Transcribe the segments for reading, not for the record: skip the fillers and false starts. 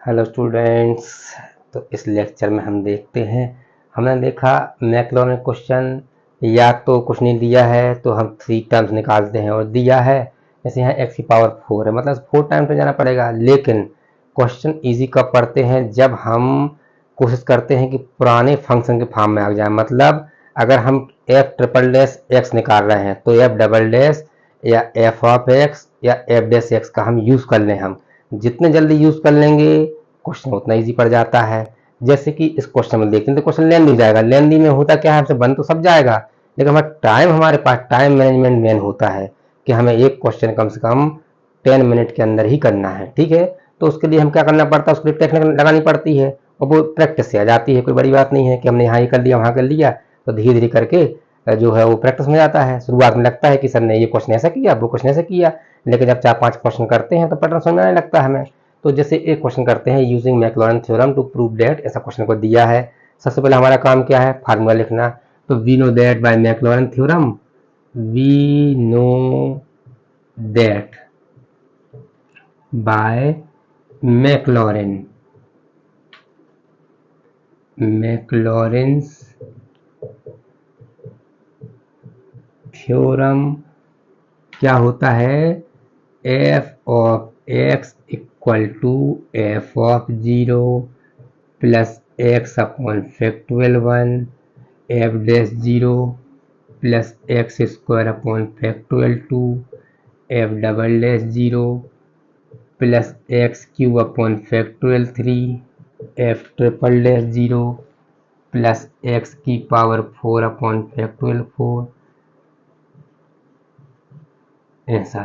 Hello students. तो इस lecture में हम देखते हैं, हमने देखा मैक्लॉरिन क्वेश्चन या तो कुछ नहीं दिया है तो हम 3 टर्म्स निकालते हैं, और दिया है जैसे यहाँ x की पावर 4 है मतलब 4 टाइम्स में जाना पड़ेगा। लेकिन क्वेश्चन इजी कब पढ़ते हैं, जब हम कोशिश करते हैं कि पुराने फंक्शन के फॉर्म में आ जाए। मतलब अगर हम एफ ट्रिपल डैश एक्स निकाल रहे हैं तो एफ डबल डैश या एफ ऑफ एक्स या एफ डैश एक्स का हम यूज़ कर लें। हम जितने जल्दी यूज़ कर लेंगे क्वेश्चन उतना इजी पड़ जाता है। जैसे कि इस क्वेश्चन में देखते हैं तो क्वेश्चन लेंदी जाएगा। लेंदी में होता क्या है, हमसे बन तो सब जाएगा लेकिन हमारे पास टाइम मैनेजमेंट मेन होता है कि हमें एक क्वेश्चन कम से कम 10 मिनट के अंदर ही करना है। ठीक है, तो उसके लिए हम क्या करना पड़ता है, उसके लिए टेक्निक लगानी पड़ती है और वो प्रैक्टिस से आ जाती है। कोई बड़ी बात नहीं है कि हमने यहाँ ही कर लिया वहाँ कर लिया, तो धीरे धीरे करके जो है वो प्रैक्टिस में जाता है। शुरुआत में लगता है कि सर ने ये क्वेश्चन ऐसा किया, वो क्वेश्चन ऐसा किया, लेकिन जब 4-5 क्वेश्चन करते हैं तो पैटर्न समझ में आने लगता है हमें। तो जैसे एक क्वेश्चन करते हैं, using Maclaurin theorem to prove that, ऐसा क्वेश्चन को दिया है। सबसे पहले हमारा काम क्या है, फार्मूला लिखना। तो we know that by Maclaurin theorem, we know that by Maclaurin's theorem क्या होता है, f of x equal to f of 0 plus x upon factorial 1 f dash 0 plus x square upon factorial 2 f double dash 0 plus x cube upon factorial 3 f triple dash 0 plus x की power 4 upon factorial 4। ऐसा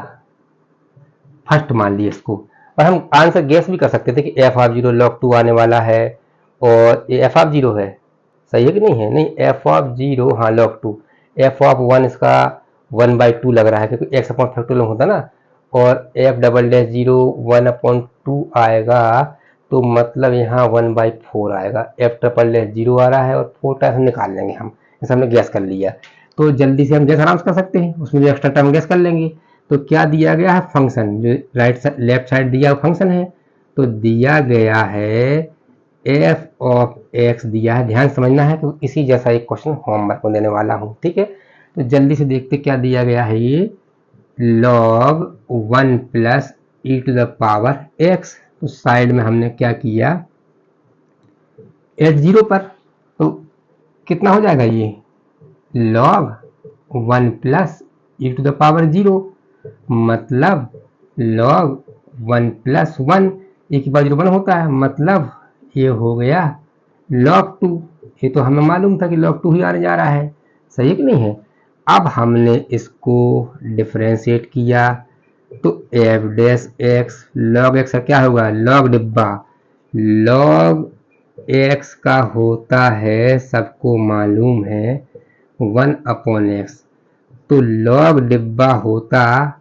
first मान लिया इसको, और हम answer guess भी कर सकते थे कि एफ ऑफ 0 log 2 आने वाला है, और ये एफ ऑफ 0 है। सही है कि नहीं है, नहीं एफ ऑफ 0 हाँ log 2, एफ ऑफ 1 इसका 1/2 लग रहा है क्योंकि एक्स अपॉन फैक्टोरियल होता ना, और एफ डबल डैश 0 1/2 आएगा, तो मतलब यहाँ 1/4 आएगा। एफ ट्रिपल डैश 0 आ रहा है और 4 टाइम्स निकाल लेंगे हम, जैसे हमने गैस कर लिया। तो जल्दी से हम गैस आराम से कर सकते हैं, उसमें जो एक्स्ट्रा टाइम गैस कर लेंगे। तो क्या दिया गया है, फंक्शन जो लेफ्ट साइड दिया फंक्शन है, तो दिया गया है एफ ऑफ एक्स दिया है। ध्यान समझना है कि इसी जैसा एक क्वेश्चन होमवर्क को देने वाला हूँ। ठीक है, तो जल्दी से देखते क्या दिया गया है, ये log 1 plus e to the power x. तो साइड में हमने क्या किया, एट 0 पर, तो कितना हो जाएगा ये log 1 plus e to the power 0, मतलब log 1 प्लस 1, एक की पावर 1 होता है, मतलब ये हो गया log 2। ये तो हमें मालूम था कि log 2 ही आने जा रहा है। सही है कि नहीं है। अब हमने इसको डिफरेंशिएट किया, तो F dash x log x का क्या होगा, log डिब्बा, log x का होता है, सबको मालूम है 1/x, तो log डिब्बा होता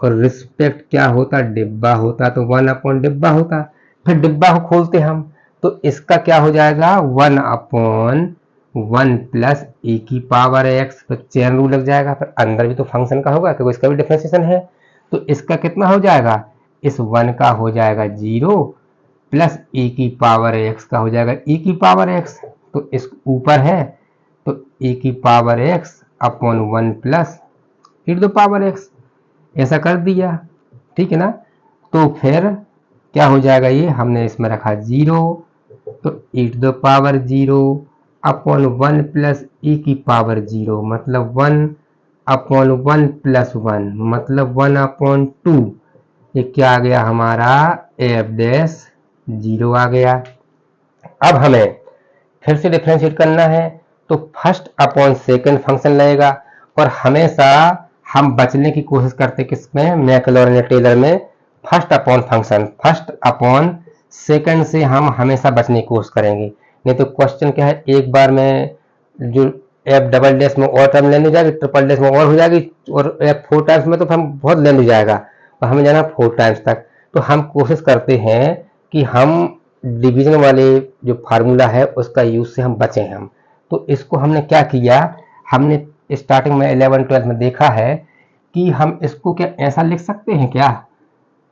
और रिस्पेक्ट क्या होता, डिब्बा होता, तो 1 डिब्बा होता। फिर डिब्बा को खोलते हम, तो इसका क्या हो जाएगा 1/1 प्लस e की पावर x, तो चेन रूल लग जाएगा। फिर अंदर भी तो फंक्शन का होगा क्योंकि इसका भी डिफरेंशिएशन है, तो इसका कितना हो जाएगा, इस 1 का हो जाएगा 0 प्लस e की पावर x का हो जाएगा e की पावर x, तो इस ऊपर है तो e की power x upon 1 plus e to the power x, ऐसा कर दिया। ठीक है ना। तो फिर क्या हो जाएगा, ये हमने इसमें रखा 0, तो e to the power 0 upon 1 plus e की पावर 0, मतलब 1/1 प्लस 1, मतलब 1/2। ये क्या आ गया हमारा, एफ डैश 0 आ गया। अब हमें फिर से डिफरेंशिएट करना है, तो फर्स्ट अपॉन सेकंड फंक्शन लगेगा, और हमेशा हम बचने की कोशिश करते किसमें, मैक्लॉरिन टेलर में first upon function, first upon second से हम हमेशा बचने की कोशिश करेंगे। नहीं तो क्वेश्चन क्या है, एक बार में जो एफ डबल डैश में और टर्म लेने जाएगी, ट्रिपल डैश में और हो जाएगी, और एफ 4 टाइम्स में तो हम बहुत लेने हो जाएगा, और हमें जाना 4 टाइम्स तक। तो हम कोशिश करते हैं कि हम डिवीजन वाले जो फार्मूला है उसका यूज से हम बचें हम। तो इसको हमने क्या किया, हमने स्टार्टिंग में 11-12 में देखा है कि हम इसको क्या ऐसा लिख सकते हैं क्या,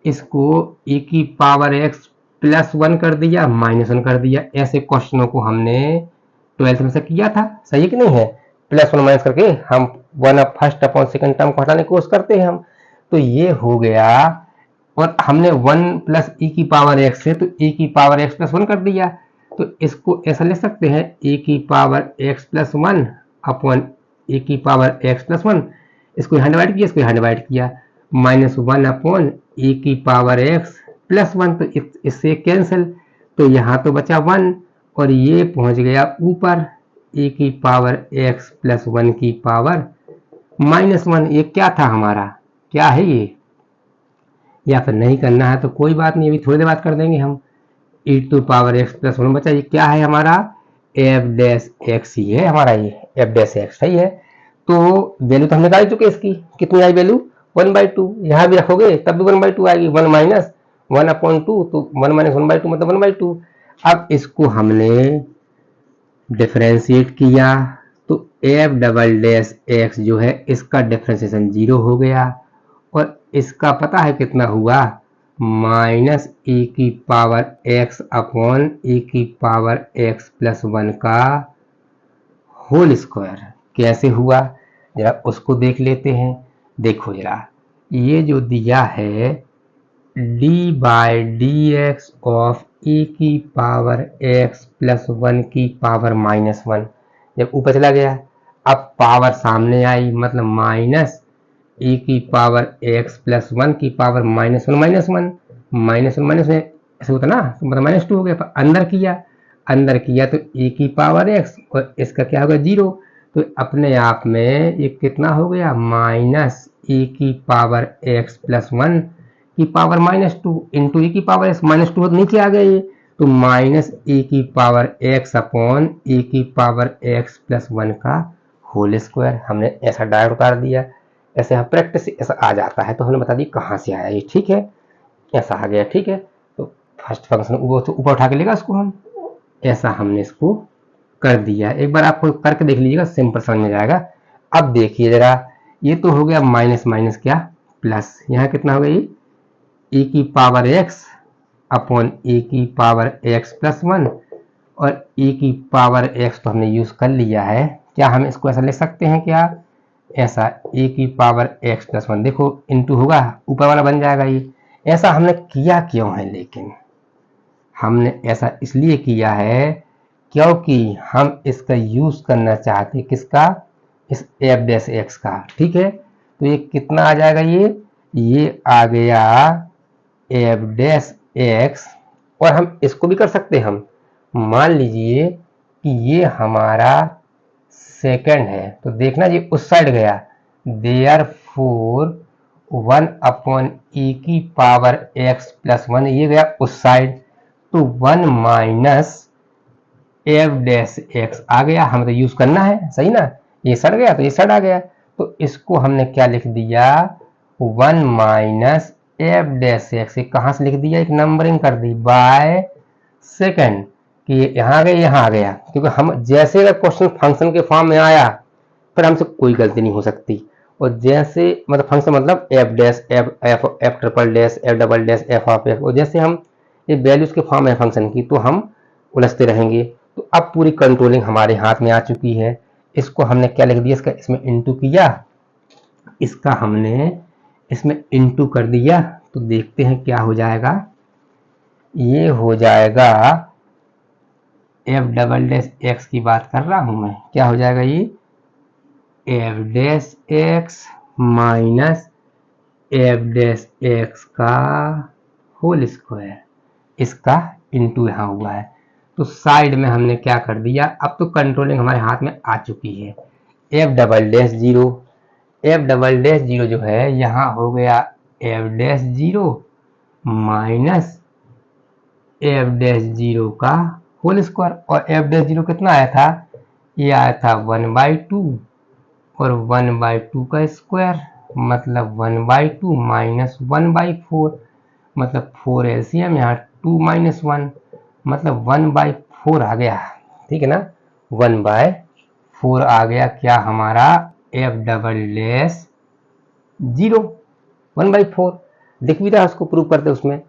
इसको e की पावर x +1 कर दिया, -1 कर दिया। ऐसे क्वेश्चनों को हमने 12th में से किया था, सही है कि नहीं है? +1 माइनस करके हम फर्स्ट अपॉन सेकंड टर्म को हटाने की कोशिश करते हैं हम। तो ये हो गया, और हमने 1 प्लस e की पावर x है तो e की पावर x प्लस 1 कर दिया। तो इसको ऐसा लिख सकते हैं e की power x plus 1 upon e की पावर x प्लस 1। इसको यहाँ डिवाइड किया, इसको यहाँ डिवाइड किया, -1 अपॉन e की पावर x प्लस 1। तो इससे कैंसिल, तो यहाँ तो बचा 1 और ये पहुंच गया ऊपर e की पावर x प्लस 1 की पावर -1। ये क्या था हमारा, क्या है ये? या फिर नहीं करना है तो कोई बात नहीं, अभी थोड़ी देर बाद कर देंगे हम। e to power x plus 1 बचा, ये क्या है हमारा? f डैश x ही है हमारा, ये f डैश x सही है। तो वैल्यू तो हमने निकाल चुके इसकी, कितनी आई वैल्यू? 1/2। यहाँ भी रखोगे तब भी 1/2 आएगी, 1 माइनस 1/2, तो 1 माइनस 1/2 मतलब 1/2। अब इसको हमने डिफरेंशिएट किया तो f डबल डैश x जो है इसका डिफरेंशिएशन 0 हो गया, और इसका पता है कितना हुआ? माइनस e की पावर x अपॉन e की पावर x प्लस 1 का होल स्क्वायर। कैसे हुआ जरा उसको देख लेते हैं। देखो जरा, ये जो दिया है d by D x of e की पावर x प्लस 1 की पावर -1, जब ऊपर चला गया अब पावर सामने आई, मतलब माइनस e की पावर x प्लस 1 की पावर -1 ऐसे होता ना, तो मतलब -2 हो गया। पर अंदर किया तो e की पावर x और इसका क्या होगा 0, तो अपने आप में ये कितना हो गया? माइनस e की पावर x प्लस 1 की पावर -2 इंटू e की पावर x, -2 तो नीचे आ गया ये, तो माइनस e की पावर x अपॉन e की पावर x प्लस 1 का होल स्क्वायर। हमने ऐसा डायरेक्ट कर दिया, ऐसे हम प्रैक्टिस ऐसा आ जाता है तो हमने बता दी कहाँ से आया ये, ठीक है, ऐसा आ गया, ठीक है। तो फर्स्ट फंक्शन ऊपर उठा के लेगा उसको हम, ऐसा हमने इसको कर दिया। एक बार आपको करके देख लीजिएगा, सिंपल समझ में जाएगा। अब देखिए जरा, ये तो हो गया माइनस माइनस क्या प्लस, यहाँ कितना हो गया ये e की पावर x अपॉन e की पावर x प्लस 1, और e की पावर x तो हमने यूज कर लिया है। क्या हम इसको ऐसा लिख सकते हैं क्या? ऐसा e की पावर x प्लस 1, देखो इंटू होगा ऊपर वाला बन जाएगा ये। ऐसा हमने किया क्यों है? लेकिन हमने ऐसा इसलिए किया है क्योंकि हम इसका यूज करना चाहते हैं, किसका? इस f डैश x का, ठीक है। तो ये कितना आ जाएगा? ये आ गया f डैश x, और हम इसको भी कर सकते हैं। हम मान लीजिए कि ये हमारा सेकंड है, तो देखना ये उस साइड गया, देयरफॉर 1 अपॉन e की पावर x प्लस 1 ये गया उस साइड, तो 1 माइनस f डैश x आ गया। हमें तो यूज करना है, सही ना। ये सड़ गया तो ये सड़ आ गया, तो इसको हमने क्या लिख दिया? 1 माइनस f डैश x, कहाँ से लिख दिया? एक नंबरिंग कर दी बाय सेकंड, कि यहाँ आ गया यहाँ आ गया, क्योंकि हम जैसे अगर क्वेश्चन फंक्शन के फॉर्म में आया फिर हमसे कोई गलती नहीं हो सकती। और जैसे मतलब फंक्शन मतलब f dash f triple dash f double dash f of x, और जैसे हम ये वैल्यूज के फॉर्म है फंक्शन की तो हम उलझते रहेंगे। तो अब पूरी कंट्रोलिंग हमारे हाथ में आ चुकी है। इसको हमने क्या लिख दिया? इसका इसमें इंटू किया, इसका हमने इसमें इंटू कर दिया, तो देखते हैं क्या हो जाएगा। ये हो जाएगा f डबल डैश x की बात कर रहा हूं मैं, क्या हो जाएगा? ये f dash x minus f dash x का होल स्क्वायर, इसका इंटू यहाँ हुआ है। तो साइड में हमने क्या कर दिया? अब तो कंट्रोलिंग हमारे हाथ में आ चुकी है। f double dash 0, f double dash 0 जो है यहाँ हो गया f dash 0 minus f dash 0 का होल स्क्वायर, और f डैश 0 कितना आया था? ये आया था 1/2, और 1/2 का स्क्वायर मतलब 1/2 माइनस 1/4, मतलब 4 एलसीएम, यहाँ 2 माइनस 1 मतलब 1/4 आ गया, ठीक है ना। 1/4 आ गया क्या हमारा? f डबल डैश 0 1/4 दिख भी रहा, उसको प्रूव करते उसमें।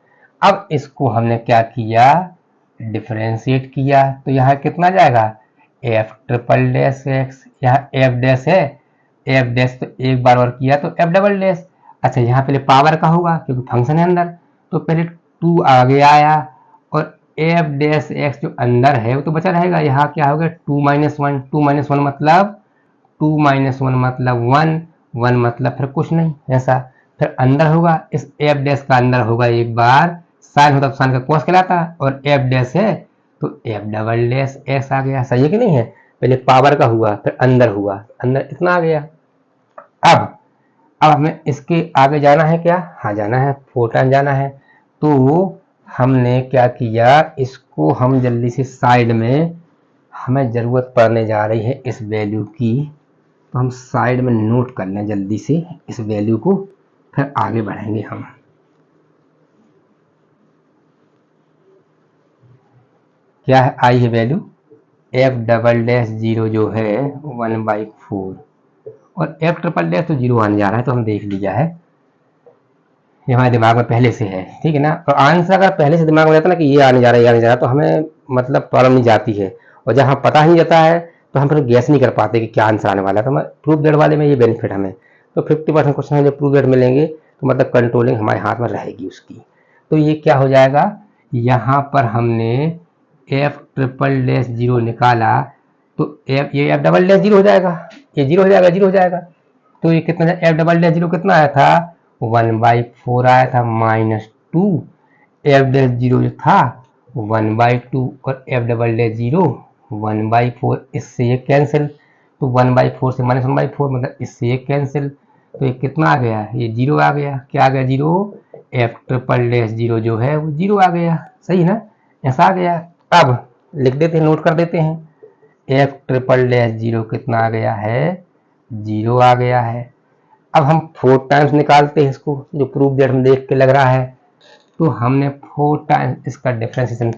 अब इसको हमने क्या किया, डिफरेंशिएट किया, तो यहाँ कितना जाएगा, एफ ट्रिपल डैश एक्स, यहाँ एफ डैश है, एफ डैश तो एक बार और किया तो एफ डबल डैश। अच्छा यहाँ पहले पावर का होगा क्योंकि फंक्शन है अंदर, तो पहले 2 आगे आया और एफ डैश एक्स जो अंदर है वो तो बचा रहेगा। यहाँ क्या हो गया 2 माइनस वन, 2 माइनस वन मतलब 2 माइनस वन मतलब 1, 1 मतलब फिर कुछ नहीं ऐसा, फिर अंदर होगा इस एफ डैश का अंदर होगा एक बार साइन होता तो साइन का कॉस कहलाता, और एफ डैश है तो एफ डबल डैश एक्स आ गया। सही है कि नहीं है, पहले पावर का हुआ फिर अंदर हुआ, अंदर इतना आ गया। अब हमें इसके आगे जाना है क्या, हाँ जाना है, 4 टाइम जाना है। तो हमने क्या किया, इसको हम जल्दी से साइड में, हमें ज़रूरत पड़ने जा रही है इस वैल्यू की, तो हम साइड में नोट कर लें जल्दी से इस वैल्यू को, फिर आगे बढ़ेंगे हम। क्या है, आई है value F double dash zero जो है 1/4, और एफ ट्रिपल डैश तो जीरो आने जा रहा है, तो हम देख लिया है, ये हमारे दिमाग में पहले से है, ठीक है ना। और आंसर अगर पहले से दिमाग में रहता ना कि ये आने जा रहा है, ये आने जा रहा है, तो हमें मतलब प्रॉब्लम नहीं जाती है, और जहाँ पता नहीं जाता है तो हम फिर गैस नहीं कर पाते कि क्या आंसर आने वाला है। तो हमें प्रूफ डेट वाले में ये बेनिफिट हमें, तो 50% क्वेश्चन है जो प्रूफ डेट मिलेंगे तो मतलब कंट्रोलिंग हमारे हाथ में रहेगी उसकी। तो ये क्या हो जाएगा, यहाँ पर हमने एफ ट्रिपल डैश जीरो निकाला, तो एफ, ये एफ डबल डैश जीरो हो जाएगा, ये जीरो हो जाएगा, जीरो हो जाएगा, तो ये कितना, एफ डबल डैश जीरो कितना आया था 1/4 आया था, -2, एफ डैश जीरो जो था 1/2 और एफ डबल डैश जीरो 1/4, इससे ये कैंसिल, तो 1/4 से -1/4 मतलब इससे ये कैंसिल, तो ये कितना आ गया, ये जीरो आ गया, क्या आ गया zero, F triple dash zero जो है वो जीरो आ गया। सही ना, ऐसा आ गया। अब लिख देते हैं, नोट कर देते हैं, एफ ट्रिपल डैश जीरो कितना आ गया है, जीरो आ गया है। अब हम 4 टाइम्स निकालते हैं इसको, जो प्रूफ डेट हम देख के लग रहा है, तो हमने 4 टाइम्स इसका डिफरेंशिएशन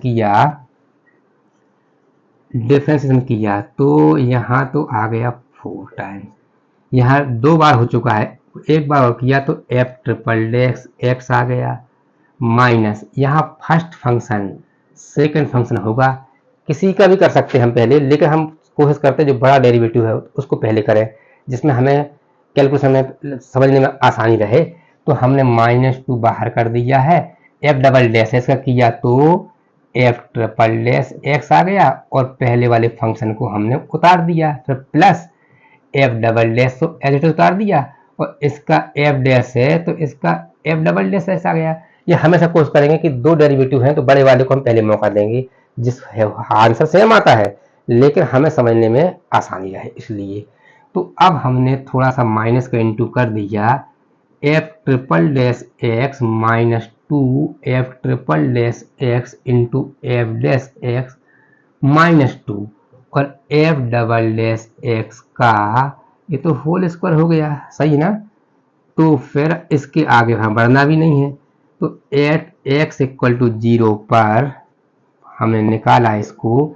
किया, तो यहाँ तो आ गया 4 टाइम्स, यहाँ 2 बार हो चुका है, एक बार और किया तो एफ ट्रिपल डैश एक्स आ गया, माइनस यहाँ फर्स्ट फंक्शन सेकंड फंक्शन होगा, किसी का भी कर सकते हैं हम पहले, लेकिन हम कोशिश करते हैं जो बड़ा डेरिवेटिव है उसको पहले करें, जिसमें हमें कैलकुलेशन में समझने में आसानी रहे। तो हमने -2 बाहर कर दिया है, एफ डबल डैश एक्स का किया तो एफ ट्रिपल डैश एक्स आ गया, और पहले वाले फंक्शन को हमने उतार दिया, फिर प्लस एफ डबल डैश तो एच उतार दिया, और इसका एफ डैश है तो इसका एफ डबल डैश ऐसा आ गया। ये हमेशा कोशिश करेंगे कि 2 डेरिवेटिव हैं तो बड़े वाले को हम पहले मौका देंगे, जिस आंसर सेम आता है लेकिन हमें समझने में आसानी रहे इसलिए। तो अब हमने थोड़ा सा माइनस का इंटू कर दिया, F triple dash x -2 F triple dash x into F dash x -2, और एफ डबल डैश एक्स का ये तो होल स्क्वायर हो गया, सही ना। तो फिर इसके आगे हम बढ़ना भी नहीं है, तो एट एक्स इक्वल टू 0 पर हमने निकाला इसको,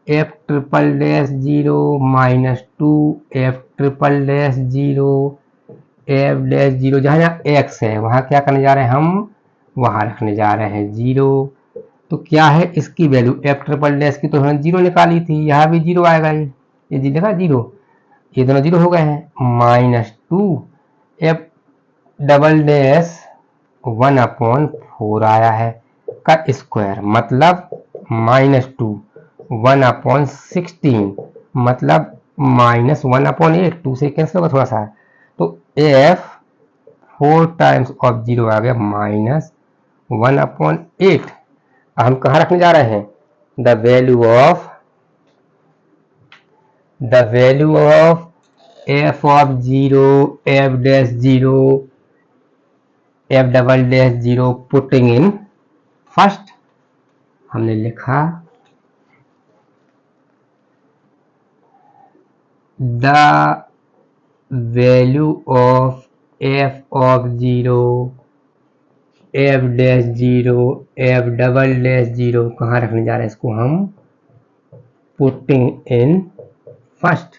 F triple dash zero -2 F triple dash zero F dash zero, जहाँ जहाँ एक्स है वहाँ क्या करने जा रहे हैं हम, वहाँ रखने जा रहे हैं जीरो। तो क्या है इसकी वैल्यू, एफ ट्रिपल डैश की तो हमने जीरो निकाली थी, यहाँ भी जीरो आएगा, ये जी देखा जीरो, ये दोनों जीरो हो गए हैं, -2 एफ डबल डैश 1/4 आया है का स्क्वायर, मतलब -2 1/16 मतलब -1/8, 2 से कैंसिल होगा थोड़ा सा, तो एफ 4 टाइम्स ऑफ जीरो आ गया -1/8। हम कहाँ रखने जा रहे हैं, the value of F of zero F dash zero F double dash zero putting in first, हमने लिखा the value of F of zero F dash zero F double dash zero, कहाँ रखने जा रहे हैं इसको हम, पुटिंग इन फर्स्ट।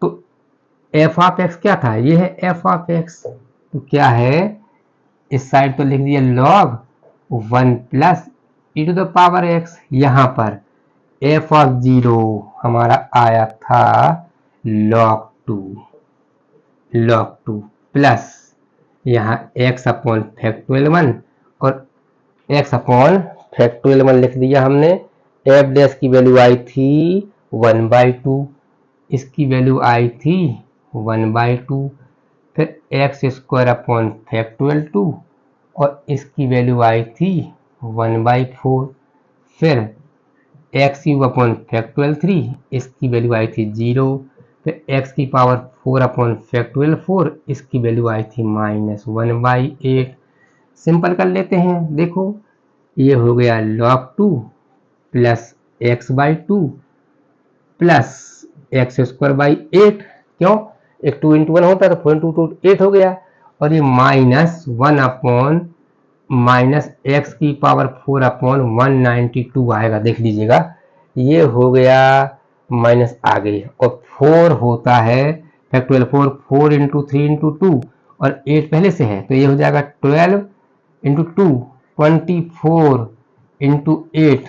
तो एफ ऑफ एक्स क्या था, ये है एफ ऑफ एक्स, तो क्या है इस साइड तो लिख दिया log 1 plus e to the power x. यहाँ पर एफ ऑफ 0 हमारा आया था log 2 प्लस यहाँ x अपॉन फैक्टोरियल 1 और x अपॉन फैक्टोरियल 1 लिख दिया हमने। एफ डैश की वैल्यू आई थी 1/2, इसकी वैल्यू आई थी 1/2, फिर एक्स स्क्वायर अपॉन फैक्टोरियल 2 और इसकी वैल्यू आई थी 1/4, फिर एक्स क्यूब अपॉन फैक्टोरियल 3, इसकी वैल्यू आई थी 0, फिर एक्स की पावर 4 अपॉन फैक्टोरियल 4, इसकी वैल्यू आई थी -1/8। सिंपल कर लेते हैं, देखो ये हो गया log 2 plus x/2 plus x square by 8, क्यों एक 2 × 1 होता है तो 4 × 2 8 हो गया, और ये -1 अपॉन माइनस एक्स की पावर 4 अपॉन 192 आएगा, देख लीजिएगा ये हो गया माइनस आ गई, और 4 होता है फैक्टोरियल 4, 4 × 3 × 2 और 8 पहले से है तो ये हो जाएगा 12 × 2 24 × 8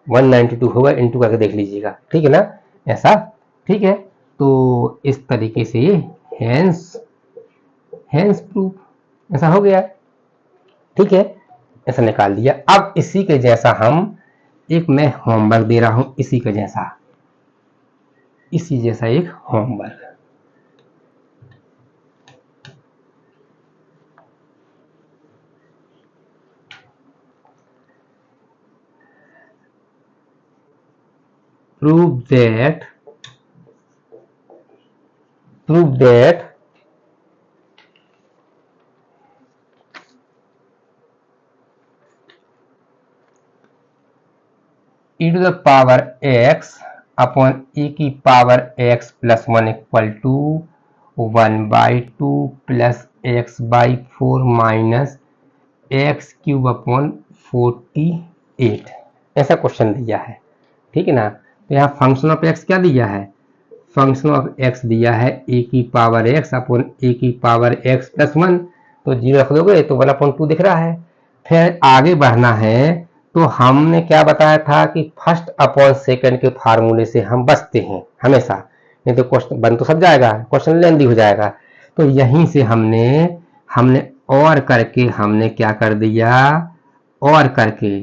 192 होगा, इंटू करके देख लीजिएगा, ठीक है ना, ऐसा ठीक है। तो इस तरीके से ये हैंस प्रूफ ऐसा हो गया, ठीक है, ऐसा निकाल दिया। अब इसी के जैसा हम एक मैं होमवर्क दे रहा हूं, इसी के जैसा, इसी जैसा एक homework. prove that e to the power x upon e की power x plus 1 equal to 1/2 plus x/4 minus x cube upon 48, ऐसा क्वेश्चन दिया है, ठीक है ना। तो यहाँ फंक्शन ऑफ एक्स क्या दिया है, फंक्शन ऑफ एक्स दिया है ए की पावर एक्स अपॉन ए की पावर एक्स प्लस 1, तो 0 रख दोगे तो 1/2 दिख रहा है। फिर आगे बढ़ना है तो हमने क्या बताया था कि फर्स्ट अपॉन सेकंड के फार्मूले से हम बचते हैं हमेशा, नहीं तो क्वेश्चन बन तो सब जाएगा, क्वेश्चन लेंदी हो जाएगा। तो यहीं से हमने और करके हमने क्या कर दिया, और करके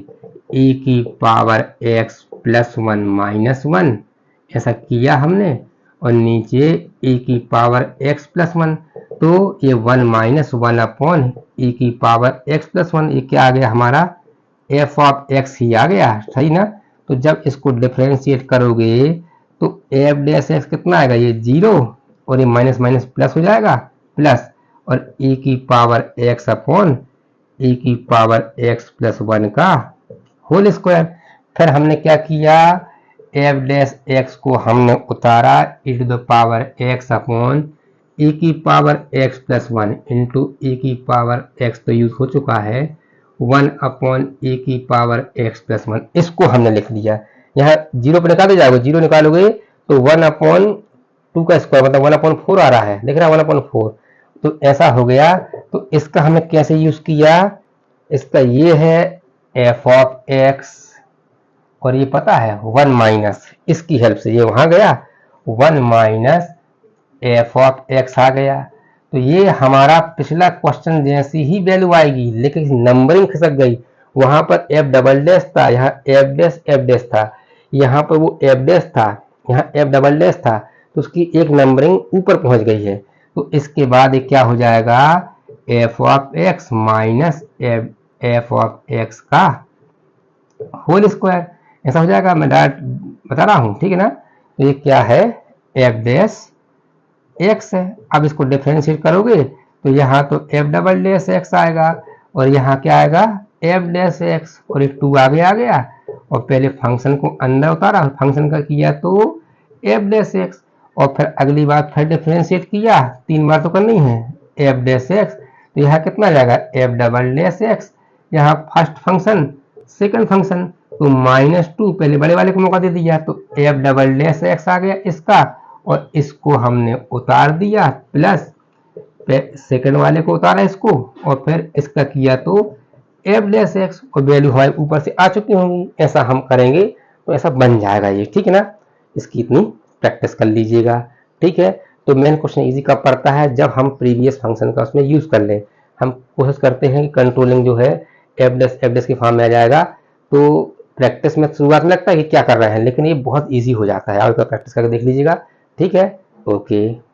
ए की पावर एक्स प्लस 1 माइनस 1 ऐसा किया हमने, और नीचे ए की पावर x प्लस 1, तो ये 1 माइनस 1 अपॉन ए की पावर x प्लस 1, ये क्या आ गया हमारा f ऑफ x ही आ गया, सही ना। तो जब इसको डिफरेंशिएट करोगे तो f डैश x कितना आएगा, ये 0 और ये माइनस माइनस प्लस हो जाएगा, प्लस और e की पावर x अपॉन e की पावर x प्लस 1 का होल स्क्वायर। फिर हमने क्या किया, एफ डैश एक्स को हमने उतारा e to the power x upon e की power x plus 1 into e की पावर x तो यूज हो चुका है 1 अपॉन e की पावर x प्लस 1, इसको हमने लिख दिया। यहाँ 0 पर निकाले जाओगे, 0 निकालोगे तो 1/2 का स्क्वायर मतलब 1/4 आ रहा है, देख रहा है 1/4, तो ऐसा हो गया। तो इसका हमने कैसे यूज किया, इसका ये है एफ ऑफ एक्स, और ये पता है 1 माइनस, इसकी हेल्प से ये वहां गया 1 माइनस एफ ऑफ एक्स आ गया। तो ये हमारा पिछला क्वेश्चन जैसी ही वैल्यू आएगी, लेकिन नंबरिंग खिसक गई, वहां पर एफ डबल डैश था, यहाँ एफ डैश था, यहाँ पर वो एफ डैश था, यहाँ एफ डबल डैश था, तो उसकी एक नंबरिंग ऊपर पहुंच गई है। तो इसके बाद ये क्या हो जाएगा, F of x minus F of x का होल स्क्वायर, ऐसा हो जाएगा। मैं डायरेक्ट बता रहा हूं, ठीक है ना। तो ये क्या है, एफ डैश एक्स है। अब इसको डिफरेंशिएट करोगे तो यहाँ तो एफ डबल डैश एक्स आएगा, और यहाँ क्या आएगा एफ डैश एक्स, और एक 2 आगे आ गया, और पहले फंक्शन को अंदर उतारा, फंक्शन का किया तो एफ डैश एक्स, और फिर अगली बार फिर डिफरेंशिएट किया, 3 बार तो करनी है, एफ डैश एक्स, तो यहाँ कितना आ जाएगा एफ डबल डैश एक्स, यहाँ फर्स्ट फंक्शन सेकंड फंक्शन, तो -2 पहले बड़े वाले को मौका दे दिया, तो एफ डबल डैश एक्स आ गया इसका, और इसको हमने उतार दिया, प्लस सेकंड वाले को उतारा इसको, और फिर इसका किया तो एफ डैश एक्स और वैल्यू हमारे ऊपर से आ चुकी होंगी, ऐसा हम करेंगे तो ऐसा बन जाएगा ये, ठीक है ना। इसकी इतनी प्रैक्टिस कर लीजिएगा, ठीक है। तो मेन क्वेश्चन इजी कब पड़ता है, जब हम प्रीवियस फंक्शन का उसमें यूज कर लें। हम कोशिश करते हैं कि कंट्रोलिंग जो है एफ डैश की फॉर्म में आ जाएगा, तो प्रैक्टिस में शुरुआत में लगता है कि क्या कर रहे हैं, लेकिन ये बहुत ईजी हो जाता है। आप प्रैक्टिस करके देख लीजिएगा, ठीक है। ओके।